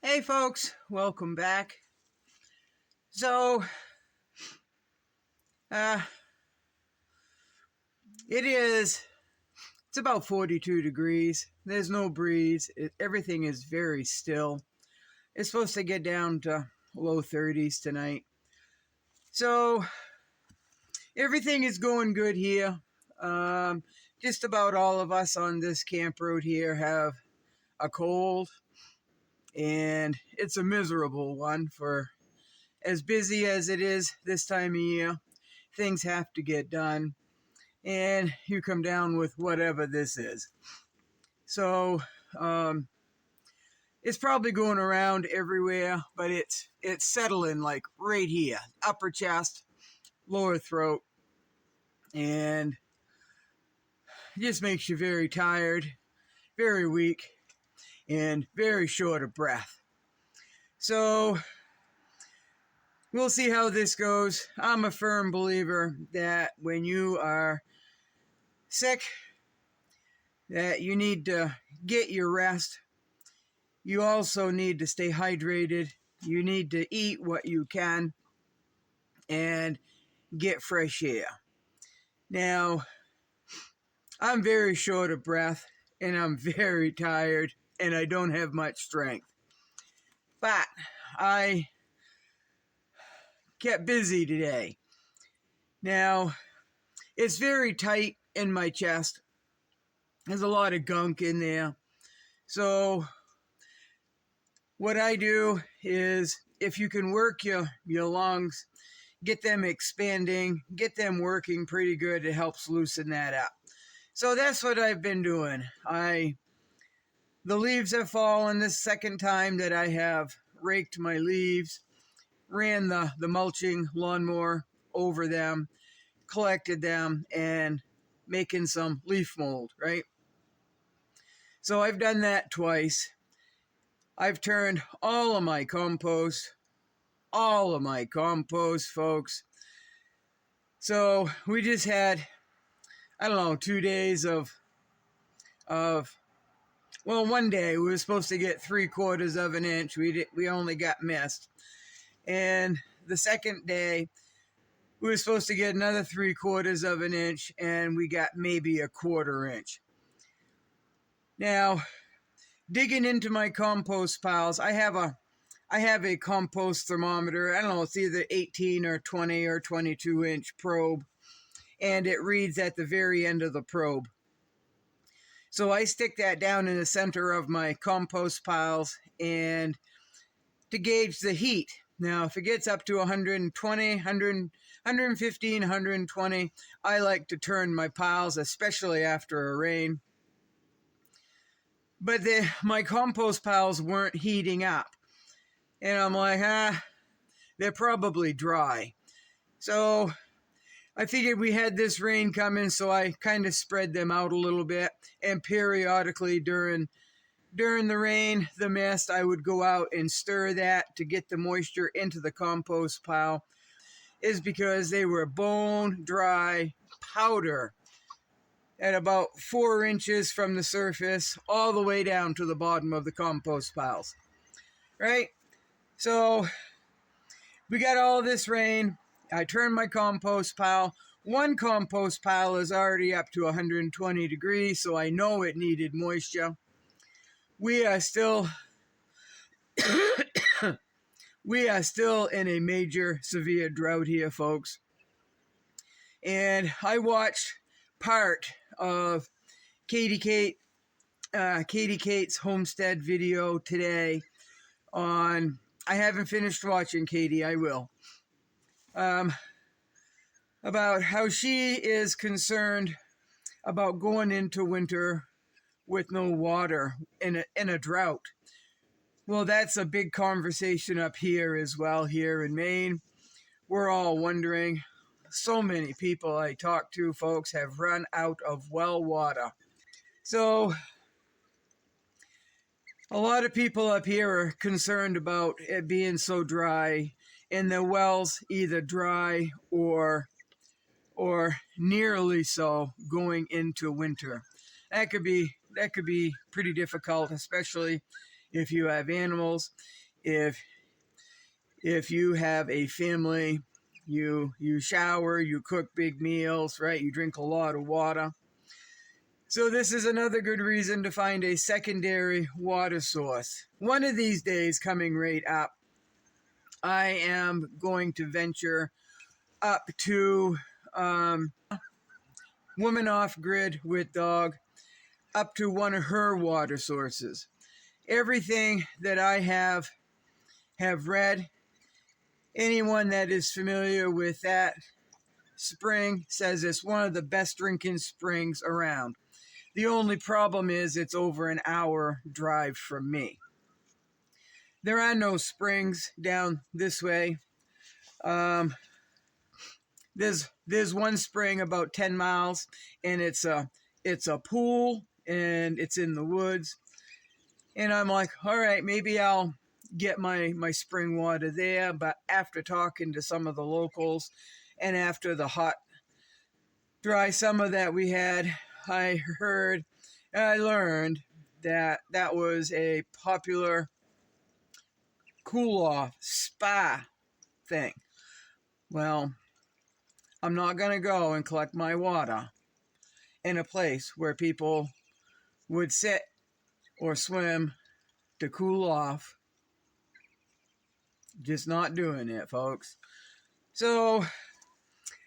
Hey folks, welcome back. So, uh, it's about 42 degrees. There's no breeze. Everything is very still. It's supposed to get down to low 30s tonight. So, everything is going good here. Just about all of us on this camp road here have a cold, and it's a miserable one for as busy as it is this time of year. Things have to get done, and you come down with whatever this is. So it's probably going around everywhere, but it's settling like right here, upper chest, lower throat, and it just makes you very tired, very weak, and very short of breath. So we'll see how this goes. I'm a firm believer that when you are sick, that you need to get your rest. You also need to stay hydrated. You need to eat what you can and get fresh air. Now, I'm very short of breath and I'm very tired and I don't have much strength. But I kept busy today. Now, it's very tight in my chest. There's a lot of gunk in there. So what I do is, if you can work your lungs, get them expanding, get them working pretty good, it helps loosen that up. So that's what I've been doing. The leaves have fallen this second time that I have raked my leaves, ran the mulching lawnmower over them, collected them, and making some leaf mold, right? So I've done that twice. I've turned all of my compost, folks. So we just had, 2 days of well, one day we were supposed to get 3/4 of an inch. We only got missed. And the second day we were supposed to get another 3/4 of an inch, and we got maybe 1/4 inch. Now, digging into my compost piles, I have a compost thermometer. I don't know, it's either 18 or 20 or 22 inch probe, and it reads at the very end of the probe. So I stick that down in the center of my compost piles and to gauge the heat. Now, if it gets up to 120, 115, 120, I like to turn my piles, especially after a rain. But my compost piles weren't heating up. And I'm like, they're probably dry. So I figured we had this rain coming, so I kind of spread them out a little bit. And periodically during the rain, the mist, I would go out and stir that to get the moisture into the compost pile, is because they were bone dry powder at about 4 inches from the surface all the way down to the bottom of the compost piles, right? So we got all this rain. I turned my compost pile. One compost pile is already up to 120 degrees, so I know it needed moisture. We are still in a major severe drought here, folks. And I watched part of Katie Kate's Homestead video today on, I haven't finished watching Katie, I will, about how she is concerned about going into winter with no water in a drought. Well, that's a big conversation up here as well, here in Maine. We're all wondering. So many people I talk to, folks, have run out of well water. So a lot of people up here are concerned about it being so dry, and the wells either dry or nearly so going into winter. That could be pretty difficult, especially if you have animals, if you have a family, you shower, you cook big meals, right? You drink a lot of water. So this is another good reason to find a secondary water source. One of these days coming right up, I am going to venture up to Woman Off Grid with Dog, up to one of her water sources. Everything that I have read, anyone that is familiar with that spring says it's one of the best drinking springs around. The only problem is it's over an hour drive from me. There are no springs down this way. There's one spring about 10 miles, and it's a pool, and it's in the woods. And I'm like, all right, maybe I'll get my spring water there. But after talking to some of the locals, and after the hot, dry summer that we had, I learned that that was a popular cool-off spa thing. Well, I'm not going to go and collect my water in a place where people would sit or swim to cool off. Just not doing it, folks. So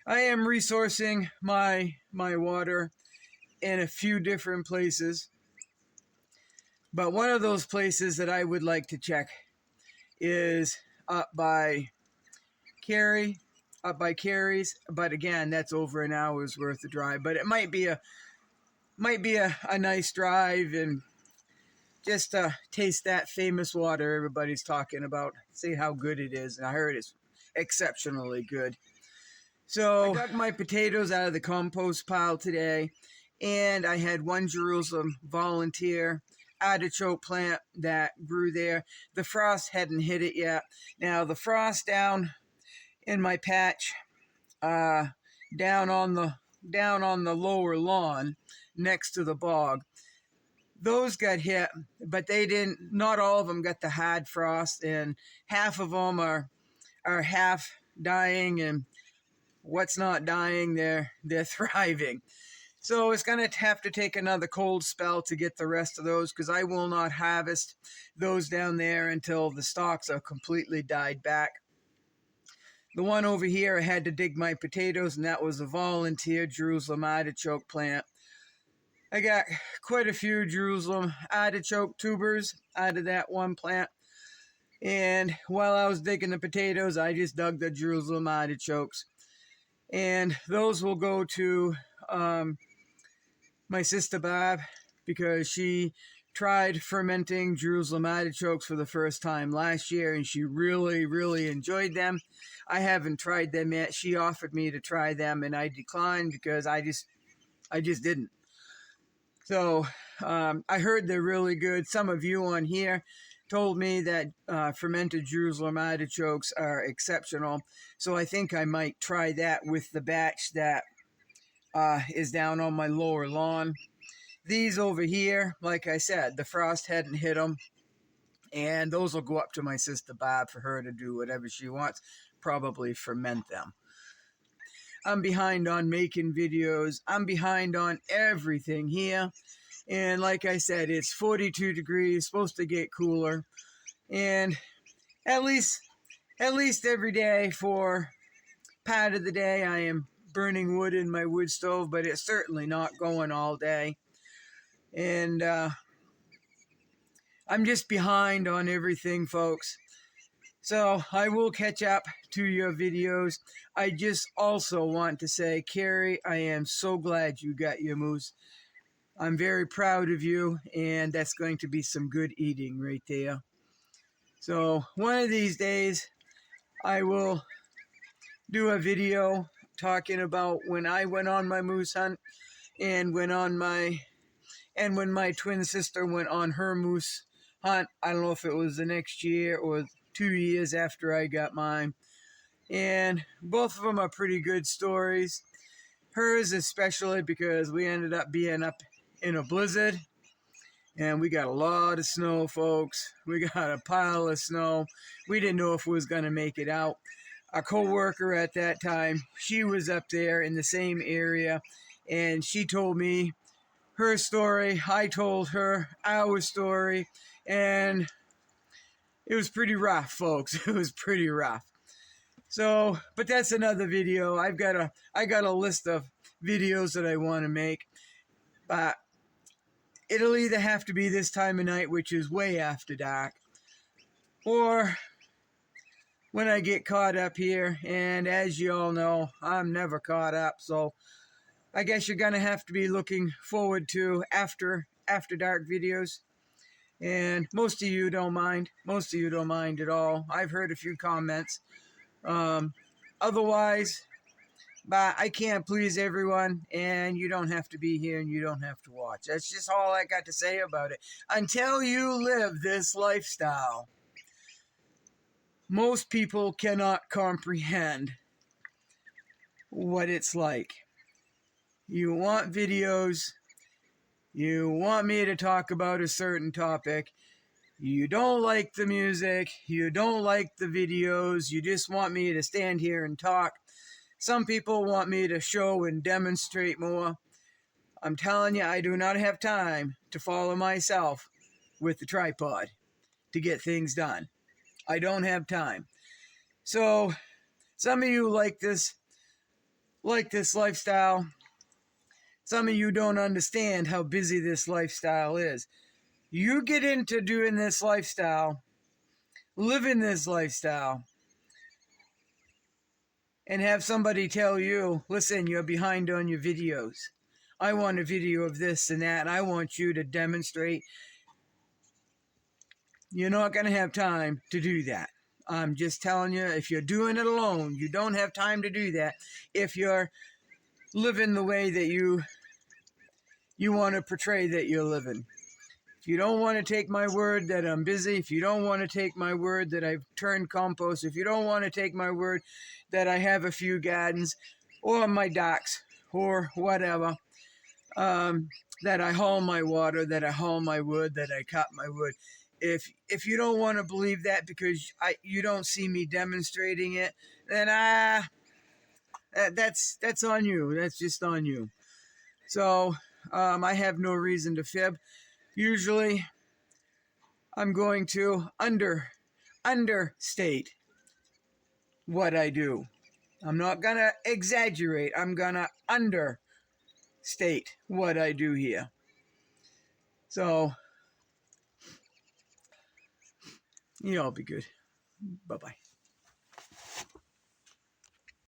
I am resourcing my water in a few different places. But one of those places that I would like to check is up by Carrie's. But again, that's over an hour's worth of drive. But it might be a nice drive, and just taste that famous water everybody's talking about. See how good it is. And I heard it's exceptionally good. So I dug my potatoes out of the compost pile today, and I had one Jerusalem volunteer artichoke plant that grew there. The frost hadn't hit it yet. Now the frost down in my patch, down on the lower lawn next to the bog, those got hit, but they didn't. Not all of them got the hard frost, and half of them are half dying, and what's not dying, they're thriving. So it's going to have to take another cold spell to get the rest of those, because I will not harvest those down there until the stalks are completely died back. The one over here, I had to dig my potatoes, and that was a volunteer Jerusalem artichoke plant. I got quite a few Jerusalem artichoke tubers out of that one plant. And while I was digging the potatoes, I just dug the Jerusalem artichokes. And those will go to my sister Barb, because she tried fermenting Jerusalem artichokes for the first time last year, and she really, really enjoyed them. I haven't tried them yet. She offered me to try them, and I declined because I just didn't. So I heard they're really good. Some of you on here told me that fermented Jerusalem artichokes are exceptional. So I think I might try that with the batch that is down on my lower lawn. These over here, like I said, the frost hadn't hit them. And those will go up to my sister Bob for her to do whatever she wants, probably ferment them. I'm behind on making videos. I'm behind on everything here. And like I said, it's 42 degrees, supposed to get cooler. And at least every day for part of the day, I am burning wood in my wood stove, but it's certainly not going all day. And I'm just behind on everything, folks. So I will catch up to your videos. I just also want to say, Carrie, I am so glad you got your moose. I'm very proud of you, and that's going to be some good eating right there. So one of these days, I will do a video talking about when I went on my moose hunt, and when my twin sister went on her moose hunt. I don't know if it was the next year or 2 years after I got mine. And both of them are pretty good stories. Hers especially because we ended up being up in a blizzard. And we got a lot of snow, folks. We got a pile of snow. We didn't know if we was going to make it out. A co-worker at that time, she was up there in the same area, and she told me her story. I told her our story, and it was pretty rough, folks. It was pretty rough. So, but that's another video. I got a list of videos that I want to make, but it'll either have to be this time of night, which is way after dark, or when I get caught up here. And as you all know, I'm never caught up, so I guess you're gonna have to be looking forward to after dark videos. And most of you don't mind. Most of you don't mind at all. I've heard a few comments. Otherwise, but I can't please everyone, and you don't have to be here and you don't have to watch. That's just all I got to say about it. Until you live this lifestyle, most people cannot comprehend what it's like. You want videos, you want me to talk about a certain topic, you don't like the music, you don't like the videos, you just want me to stand here and talk. Some people want me to show and demonstrate more. I'm telling you, I do not have time to follow myself with the tripod to get things done. I don't have time. So, some of you like this lifestyle. Some of you don't understand how busy this lifestyle is. You get into doing this lifestyle, living this lifestyle, and have somebody tell you, listen, you're behind on your videos. I want a video of this and that, and I want you to demonstrate. You're not going to have time to do that. I'm just telling you, if you're doing it alone, you don't have time to do that. If you're living the way that you want to portray that you're living. If you don't want to take my word that I'm busy, if you don't want to take my word that I've turned compost, if you don't want to take my word that I have a few gardens or my docks or whatever, that I haul my water, that I haul my wood, that I cut my wood. If you don't want to believe that because you don't see me demonstrating it, then that's on you. That's just on you. So I have no reason to fib. Usually, I'm going to understate what I do. I'm not going to exaggerate. I'm going to understate what I do here. So, you all be good. Bye-bye.